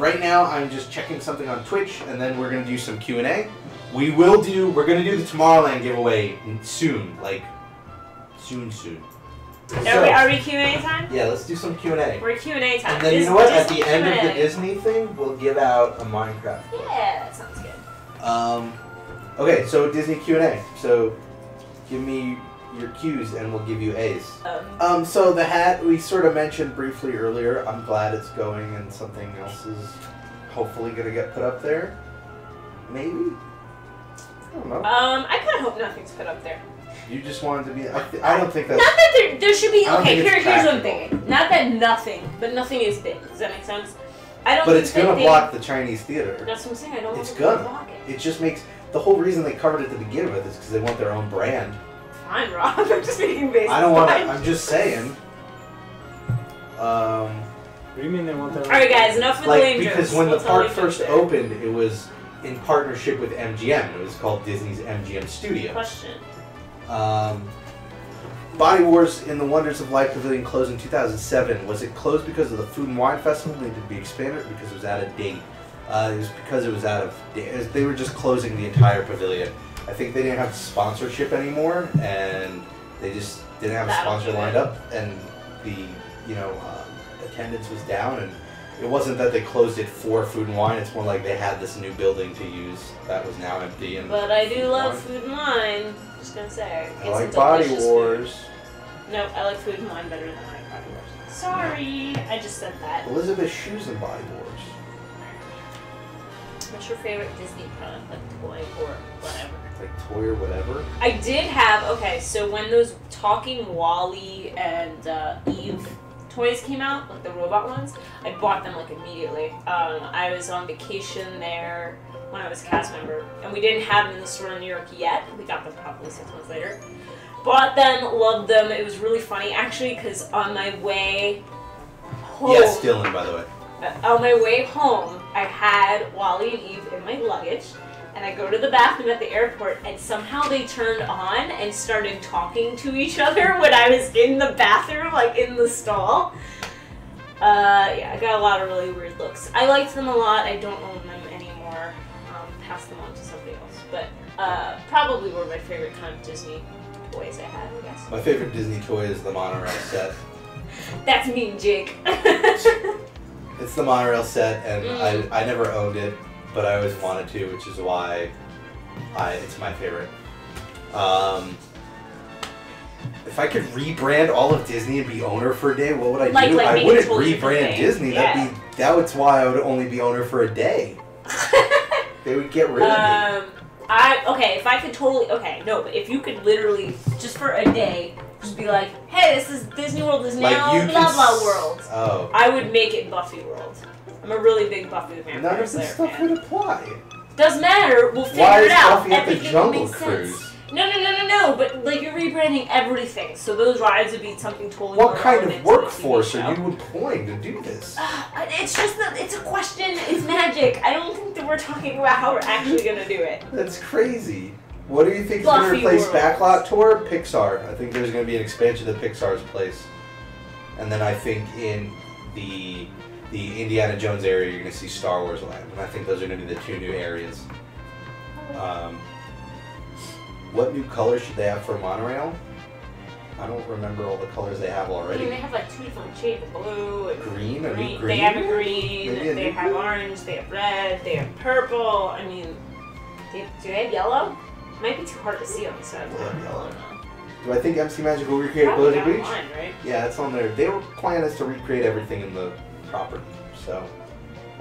Right now, I'm just checking something on Twitch, and then we're gonna do some Q&A. We're gonna do the Tomorrowland giveaway soon, like soon. Are we Q&A time? Yeah, let's do some Q&A. We're Q&A time. And then you know what? At the end of the Disney thing, we'll give out a Minecraft. Yeah, that sounds good. Okay, so Disney Q&A. So give me your Q's and we'll give you A's. So the hat we sort of mentioned briefly earlier. I'm glad it's going and something else is hopefully gonna get put up there. Maybe. I don't know. I kind of hope nothing's put up there. You just wanted to be. I don't think that's. Not that there should be. Okay, here's what I'm practical. thinking. Not that nothing, but nothing is big. Does that make sense? I don't. But think it's gonna block the Chinese theater. That's what I'm saying. I don't. It's want to gonna. block it. It just makes the whole reason they covered it to begin with is because they want their own brand. Fine, Rob. I'm just making basic. I don't want to. I'm just saying. What do you mean they want that? All right, guys. Enough with the lame jokes. Because when the We'll tell park you first there. opened, it was in partnership with MGM. It was called Disney's MGM Studios. Question. Body Wars in the Wonders of Life Pavilion closed in 2007. Was it closed because of the Food and Wine Festival? Needed to be expanded, or because it was out of date? It was because it was out of date. They were just closing the entire pavilion. I think they didn't have sponsorship anymore, and they just didn't have a sponsor lined up, and the attendance was down. And it wasn't that they closed it for Food and Wine. It's more like they had this new building to use that was now empty. And But I do love Food and Wine. Just gonna say. I like Body Wars. Food. No, I like Food and Wine better than I like Body Wars. Sorry, I just said that. Elizabeth Shoes and Body Wars. What's your favorite Disney product, like toy or whatever? Like toy or whatever? I did have, okay, so when those Talking Wally and Eve toys came out, like the robot ones, I bought them like immediately. I was on vacation there when I was a cast member, and we didn't have them in the store in New York yet. We got them probably 6 months later. Bought them, loved them. It was really funny, actually, because on my way home... Yes, Dylan, by the way. On my way home, I had Wally and Eve in my luggage, and I go to the bathroom at the airport, and somehow they turned on and started talking to each other when I was in the bathroom, like in the stall. Yeah, I got a lot of really weird looks. I liked them a lot. I don't own them anymore. Passed them on to somebody else. But probably were my favorite kind of Disney toys I had, I guess. My favorite Disney toy is the monorail set. That's me, Jake. It's the monorail set, and I never owned it, but I always wanted to, which is why it's my favorite. If I could rebrand all of Disney and be owner for a day, what would I do? I wouldn't rebrand Disney. Yeah. That's why I would only be owner for a day. They would get rid of me. If I could totally, but if you could literally, just for a day, just be like, hey, this is Disney World is now blah blah world. Oh. I would make it Buffy World. I'm a really big Buffy the Vampire None of this Slayer stuff fan. would apply. Doesn't matter, we'll figure Why it is out. Buffy at the Everything Jungle makes Cruise? sense. No, but like you're rebranding everything, so those rides would be something totally What more kind relevant of to the workforce TV are show. you employing to do this? It's just that it's a question, it's magic. I don't think that we're talking about how we're actually gonna do it. That's crazy. What do you think is going to Buffy replace World. Backlot Tour? Pixar. I think there's going to be an expansion of Pixar's place. And then I think in the Indiana Jones area, you're going to see Star Wars Land. And I think those are going to be the 2 new areas. What new colors should they have for monorail? I don't remember all the colors they have I already. mean, they have like 2 different shades of blue and Green? A new green? They have a green, Maybe a they new have green? orange, they have red, they have purple. I mean, do they have yellow? Might be too hard to see on the side. They have yellow. Do I think MC Magic will recreate Probably Blizzard not Beach? mine, right? Yeah, it's on there. Their plan is to recreate everything in the property. So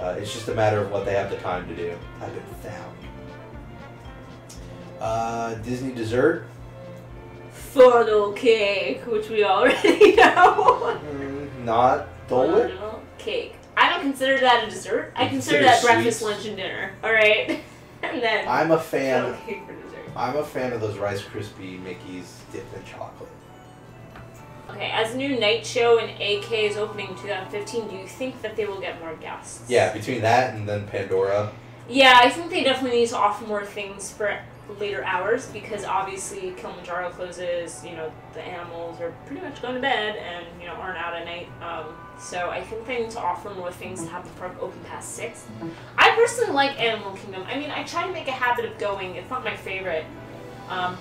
it's just a matter of what they have the time to do. I've been found. Disney dessert? Funnel cake, which we already know. Not Dole Whip? Funnel cake. I don't consider that a dessert. I You consider consider that breakfast, sweets? lunch, and dinner. All right, and then I'm a fan. funnel cake for dessert. I'm a fan of those Rice Krispie Mickeys dipped in chocolate. Okay, as a new night show and AK is opening in 2015, do you think that they will get more guests? Yeah, between that and then Pandora. Yeah, I think they definitely need to offer more things for later hours because obviously Kilimanjaro closes, you know, the animals are pretty much going to bed and, you know, aren't out at night. So I think they need to offer more things to have the park open past 6. I personally like Animal Kingdom. I mean, I try to make a habit of going. It's not my favorite.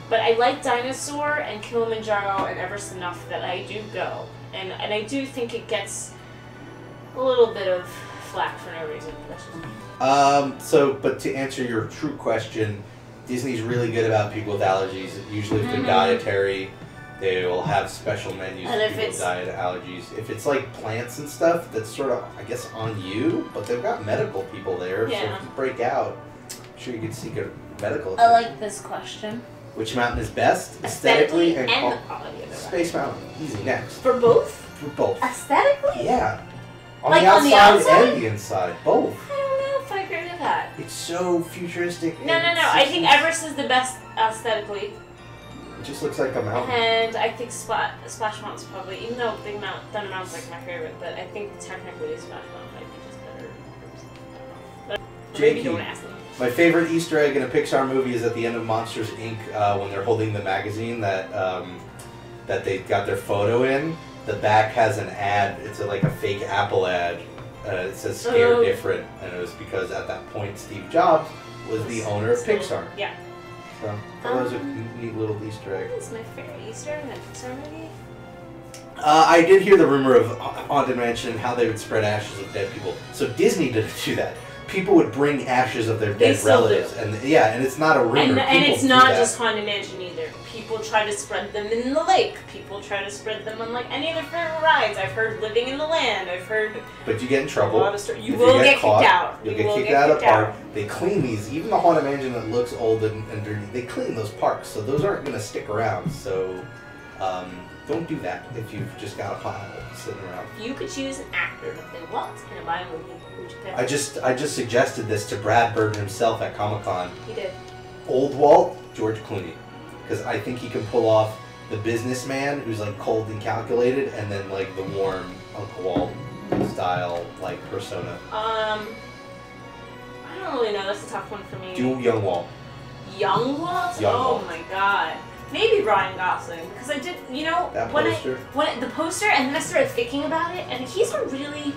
But I like Dinosaur and Kilimanjaro and Everest enough that I do go. And I do think it gets a little bit of flack for no reason. That's just me. But to answer your true question, Disney's really good about people with allergies. Usually if they're dietary, they will have special menus And for if people with it's- diet allergies. If it's like plants and stuff, that's sort of, I guess, on you, but they've got medical people there, so Yeah. if you break out, I'm sure you could seek a medical I attention. like this question. Which mountain is best, Aesthetically and and the quality of the ride. Space Mountain. Easy, next. For both? For both. Aesthetically? Yeah. On Like the on the outside outside? and the inside. Both. I don't know if I agree with that. It's so futuristic. No. and I think 60s. Everest is the best aesthetically. It just looks like a mountain. And I think Splash Mountain's probably, even though Thunder Mountain's like my favorite, but I think technically Splash Mountain might be just better. But maybe Jakey. don't ask them. My favorite Easter egg in a Pixar movie is at the end of Monsters Inc. When they're holding the magazine that they got their photo in. The back has an ad. It's like a fake Apple ad. It says "Scared Oh. Different," and it was because at that point Steve Jobs was the owner of Pixar. Yeah. So that was a neat little Easter egg. What is my favorite Easter egg in a Pixar movie? I did hear the rumor of Haunted Mansion and how they would spread ashes of dead people. So Disney didn't do that. People would bring ashes of their They dead still relatives, and and it's not a rumor. And People it's do not that. just Haunted Mansion either. People try to spread them in the lake. People try to spread them on like any of their favorite rides. I've heard Living in the Land. I've heard But you get in a trouble. lot of stories. You If will get caught, kicked out. You'll You get will kicked get out of the kicked park. out. They clean these. Even the Haunted Mansion that looks old and dirty, they clean those parks. So those aren't going to stick around. So don't do that if you've just got a pile sitting around. If you could choose an actor to play Walt in a biomovie, who would you pick? I just suggested this to Brad Bird himself at Comic-Con. He did. Old Walt, George Clooney. Because I think he can pull off the businessman who's like cold and calculated, and then like the warm Uncle Walt style like persona. I don't really know. That's a tough one for me. Do young Walt. Young Walt? Young Oh Walt. my god. Maybe Ryan Gosling, because I did, That when poster. the poster, and then I started thinking about it, and he's a really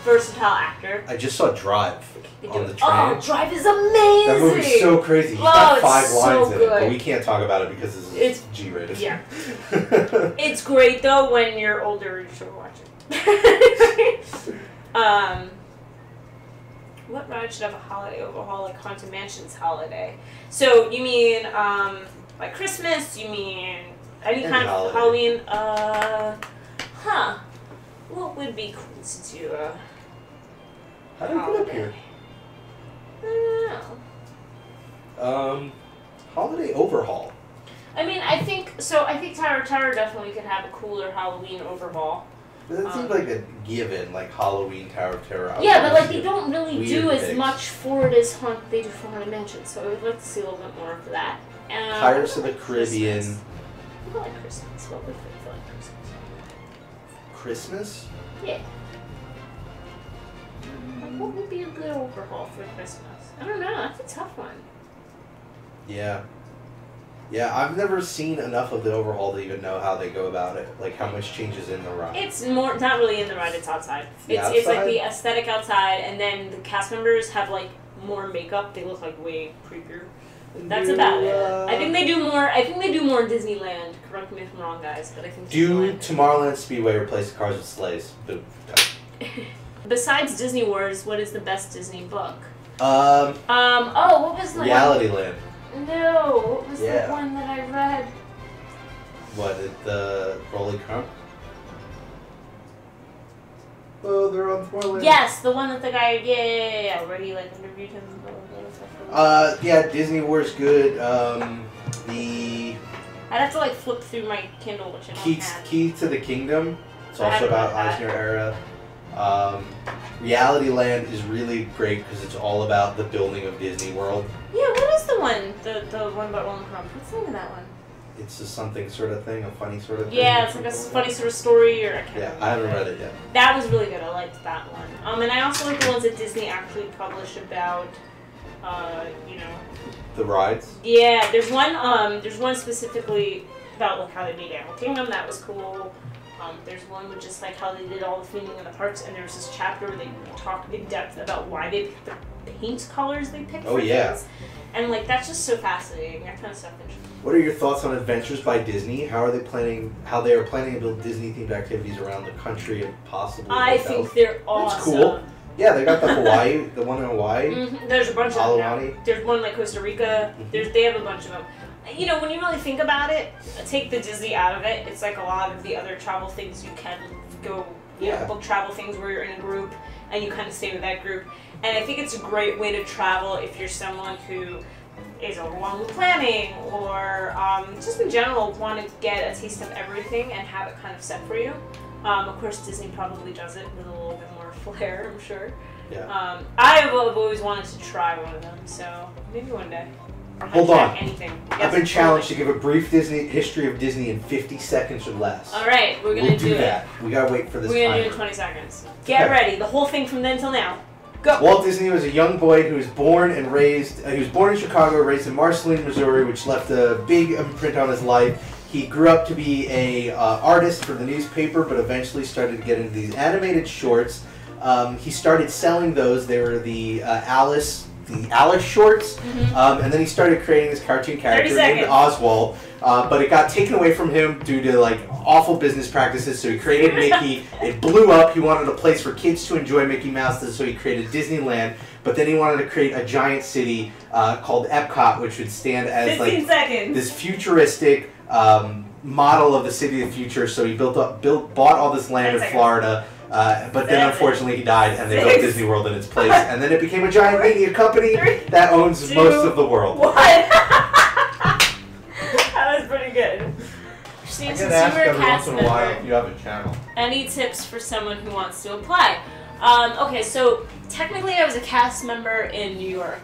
versatile actor. I just saw Drive They on do- the train. Oh, Drive is amazing. That movie's so crazy. He's Oh, got it's 5 so lines in it, but good. we can't talk about it because it's G-rated. Yeah. It's great though. When you're older, you should watch it. What ride should have a holiday overhaul like Haunted Mansion's holiday? So you mean like Christmas? You mean any kind of holiday. Halloween? What would be cool to do? How did I get up here? I don't know. Holiday overhaul. I mean, I think Tower definitely could have a cooler Halloween overhaul. That seems like a given, like Halloween, Tower of Terror. Yeah, but like they don't really do weird as things. much for it as they do for Haunted Mansion, so I would like to see a little bit more of that. Pirates of the Caribbean. Christmas. I like Christmas. What would we feel like Christmas? Christmas? Yeah. Like, what would be a good overhaul for Christmas? I don't know. That's a tough one. Yeah. Yeah, I've never seen enough of the overhaul to even know how they go about it. Like how much changes in the ride. It's not really in the ride. It's outside. The It's like outside? the aesthetic outside, and then the cast members have like more makeup. They look like way creepier. That's about it. I think they do more. I think they do more in Disneyland. Correct me if I'm wrong, guys, but I think Do Disneyland. Tomorrowland Speedway replace the cars with sleighs? Boom. Besides Disney Wars, what is the best Disney book? Um, what was the Reality Land. one? No, what was Yeah. the one that I read? What, the Rolling Crump? Oh, they're on Tomorrowland. Yes, the one that the guy, yeah, where he like interviewed him. Blah, blah, blah, stuff. Yeah, Disney War's good. I'd have to like flip through my Kindle, which I don't have. Key to the Kingdom. It's I also haven't about read that. Eisner era. Reality Land is really great because it's all about the building of Disney World. Yeah, what is the one? The one about Roland Crump. What's the name of that one? It's just something sort of thing, a funny sort of thing. Yeah, it's like a funny sort of story, or I can't Yeah, remember. I haven't read it yet. That was really good. I liked that one. And I also like the ones that Disney actually published about, The rides. Yeah, there's one specifically about like how they made Animal Kingdom. That was cool. There's one with just like how they did all the theming in the parks, and there's this chapter where they talk in depth about why they picked the paint colors they picked for things. And like that's just so fascinating. That kind of stuff interests me. What are your thoughts on Adventures by Disney? How they are planning to build Disney-themed activities around the country and possibly I think they're awesome. That's cool. Yeah, they got the Hawaii, the one in Hawaii. Mm-hmm. There's a bunch of them now. There's one like Costa Rica. Mm-hmm. They have a bunch of them. You know, when you really think about it, take the Disney out of it, it's like a lot of the other travel things you can go, book travel things where you're in a group and you kind of stay with that group. And I think it's a great way to travel if you're someone who is overwhelmed with planning or just in general want to get a taste of everything and have it kind of set for you. Of course, Disney probably does it with a little bit more flair, I'm sure. Yeah. I've always wanted to try one of them, so maybe one day. Hold on. Anything. I've been challenged to give a brief history of Disney in 50 seconds or less. All right, we're gonna do that. We gotta wait for this. We're gonna do it in 20 seconds. Get ready. The whole thing from then till now. Go. Walt Disney was a young boy who was born and raised. He was born in Chicago, raised in Marceline, Missouri, which left a big imprint on his life. He grew up to be a artist for the newspaper, but eventually started to get into these animated shorts. He started selling those. They were the Alice shorts, and then he started creating this cartoon character named Oswald, but it got taken away from him due to like awful business practices, so he created Mickey. It blew up. He wanted a place for kids to enjoy Mickey Mouse, so he created Disneyland, but then he wanted to create a giant city called Epcot, which would stand as like this futuristic model of the city of the future, so he bought all this land in Florida. But then unfortunately he died and they built Disney World in its place, and then it became a giant media company that owns most of the world. What? That was pretty good. Since you were a cast member, you have a channel. Any tips for someone who wants to apply? Okay, so technically I was a cast member in New York.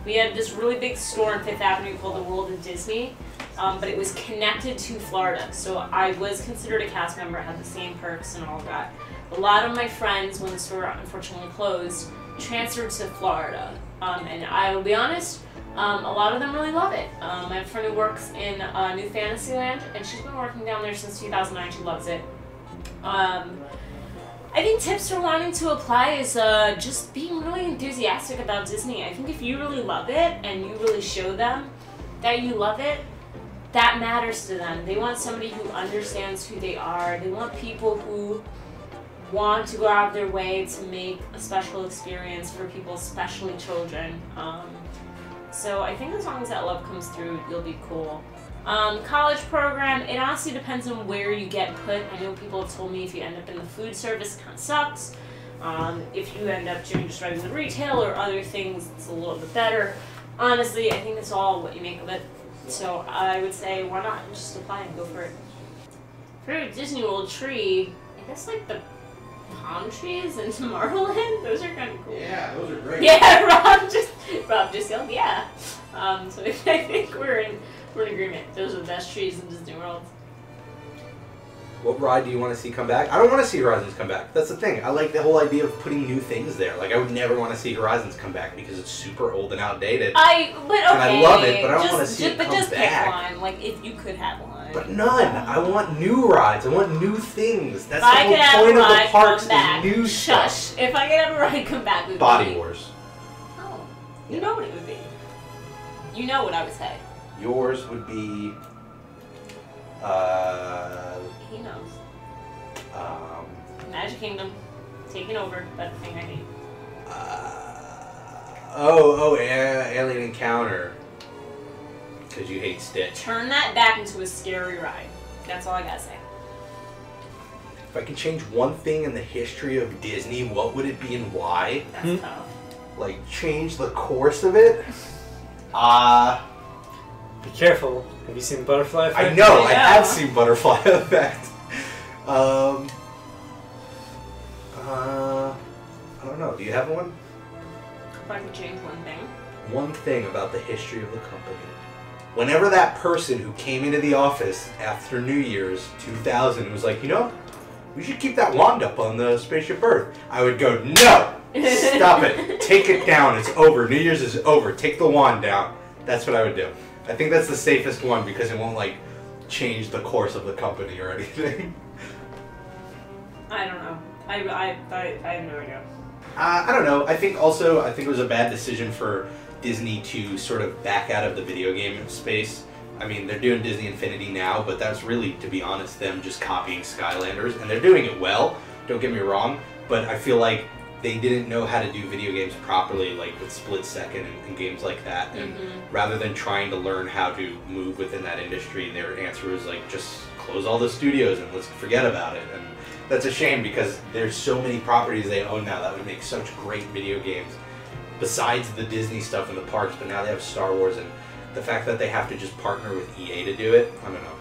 We had this really big store on Fifth Avenue called the World of Disney. But it was connected to Florida, so I was considered a cast member, had the same perks and all of that. A lot of my friends, when the store unfortunately closed, transferred to Florida, and I will be honest, a lot of them really love it. I have a friend who works in New Fantasyland, and she's been working down there since 2009, she loves it. I think tips for wanting to apply is just being really enthusiastic about Disney. I think if you really love it, and you really show them that you love it, that matters to them. They want somebody who understands who they are. They want people who want to go out of their way to make a special experience for people, especially children. So I think as long as that love comes through, you'll be cool. College program, it honestly depends on where you get put. I know people have told me if you end up in the food service, it kind of sucks. If you end up doing just regular retail or other things, it's a little bit better. Honestly, I think it's all what you make of it. So I would say, why not just apply and go for it. For a Disney World tree, I guess like the palm trees in Tomorrowland, those are kind of cool. Yeah, those are great. Yeah, Rob just yelled, yeah. So I think we're in agreement. Those are the best trees in Disney World. What ride do you want to see come back? I don't want to see Horizons come back. That's the thing. I like the whole idea of putting new things there. Like, I would never want to see Horizons come back because it's super old and outdated. And I love it, but I don't want to see it come back. But just pick one, like, if you could have one. But none. I want new rides. I want new things. That's the whole point of the parks is new stuff. If I could have a ride come back, it would Body Wars. Oh. You know what it would be. You know what I would say. Yours would be... He knows. Magic Kingdom. Taking over. That's the thing I hate. Alien Encounter. Because you hate Stitch. Turn that back into a scary ride. That's all I gotta say. If I could change one thing in the history of Disney, what would it be and why? That's tough. Like, change the course of it? Be careful. Have you seen Butterfly Effect? I know, I have seen Butterfly Effect. I don't know. Do you have one? If I could change one thing. One thing about the history of the company. Whenever that person who came into the office after New Year's 2000 was like, you know, we should keep that wand up on the Spaceship Earth, I would go, no! Stop it. Take it down. It's over. New Year's is over. Take the wand down. That's what I would do. I think that's the safest one because it won't, like, change the course of the company or anything. I don't know. I have no idea. I don't know. I think it was a bad decision for Disney to sort of back out of the video game space. I mean, they're doing Disney Infinity now, but that's really, to be honest, them just copying Skylanders, and they're doing it well, don't get me wrong, but I feel like they didn't know how to do video games properly, like with Split Second and games like that, and rather than trying to learn how to move within that industry, their answer was like, just close all the studios and let's forget about it. And that's a shame because there's so many properties they own now that would make such great video games besides the Disney stuff in the parks, but now they have Star Wars, and the fact that they have to just partner with EA to do it, I don't know.